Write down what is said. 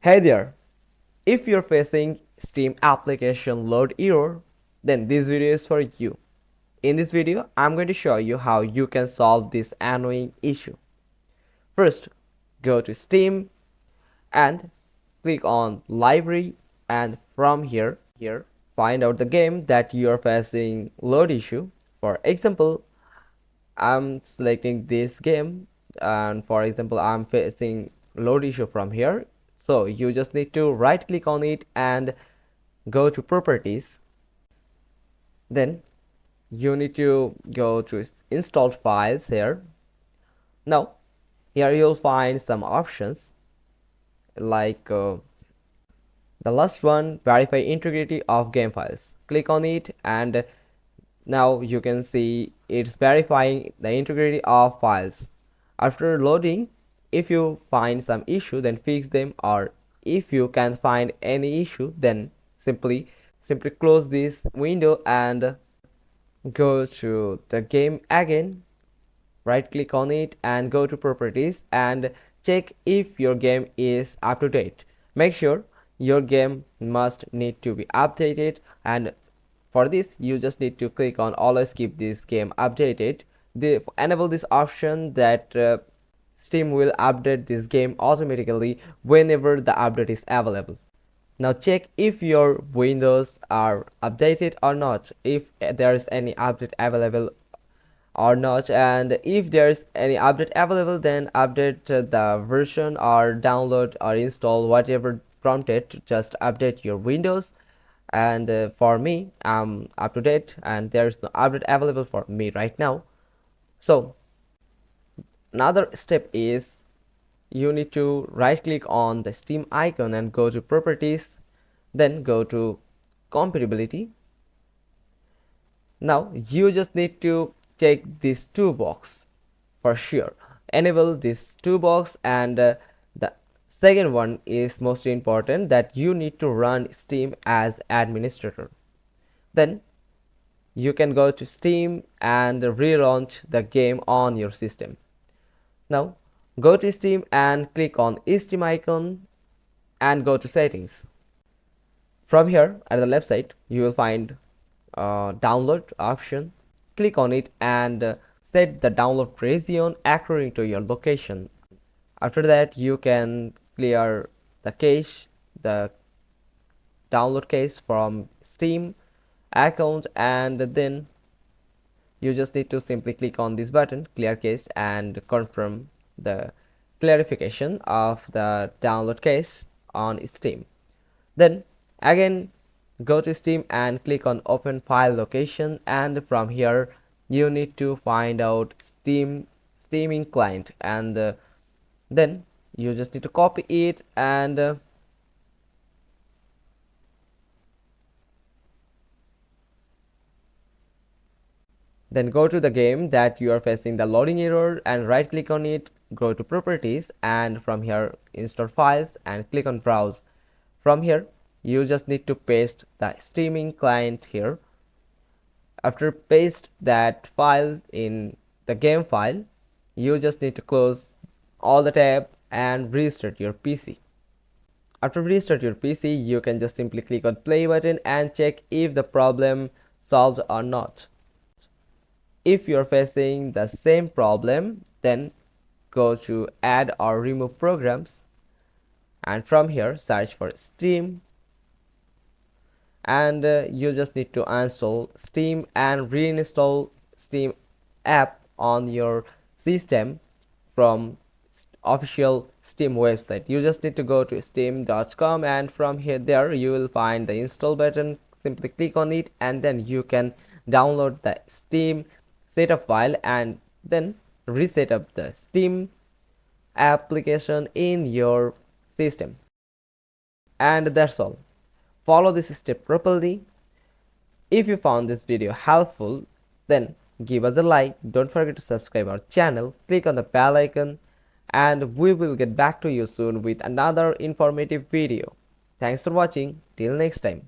Hey there! If you're facing Steam application load error, then this video is for you. In this video, I'm going to show you how you can solve this annoying issue. First, go to Steam and click on Library, and from here find out the game that you are facing load issue. For example, I'm selecting this game, and for example I'm facing load issue from here. So you just need to right click on it and go to properties. Then you need to go to installed files here. Now here you'll find some options like the last one, verify integrity of game files. Click on it, and now you can see it's verifying the integrity of files. After loading, if you find some issue, then fix them, or if you can't find any issue, then simply close this window and go to the game again. Right click on it and go to properties and check if your game is up to date. Make sure your game must need to be updated, and for this you just need to click on always keep this game updated. Enable this option that Steam will update this game automatically whenever the update is available. Now check if your windows are updated or not, if there is any update available or not, and if there's any update available, then update the version or download or install whatever prompted. Just update your windows, and for me I'm up to date and there's no update available for me right now. So another step is you need to right click on the Steam icon and go to properties, then go to compatibility. Now you just need to check this two box for sure, enable this two box, and the second one is most important, that you need to run Steam as administrator. Then you can go to Steam and relaunch the game on your system. Now go to Steam and click on Steam icon and go to settings. From here at the left side you will find download option. Click on it and set the download region according to your location. After that you can clear the cache, the download cache from Steam account, and then you just need to simply click on this button clear cache and confirm the clarification of the download cache on Steam. Then again go to Steam and click on open file location, and from here you need to find out steaming client, and then you just need to copy it and then go to the game that you are facing the loading error and right click on it, go to properties, and from here install files and click on browse. From here you just need to paste the streaming client here. After paste that file in the game file, you just need to close all the tab and restart your PC. After restart your PC, you can just simply click on play button and check if the problem solved or not. If you're facing the same problem, then go to add or remove programs, and from here search for Steam, and you just need to uninstall Steam and reinstall Steam app on your system from official Steam website. You just need to go to steam.com, and from here you will find the install button. Simply click on it and then you can download the Steam setup file and then reset up the Steam application in your system. And that's all. Follow this step properly. If you found this video helpful, then give us a like. Don't forget to subscribe our channel, click on the bell icon, and we will get back to you soon with another informative video. Thanks for watching. Till next time.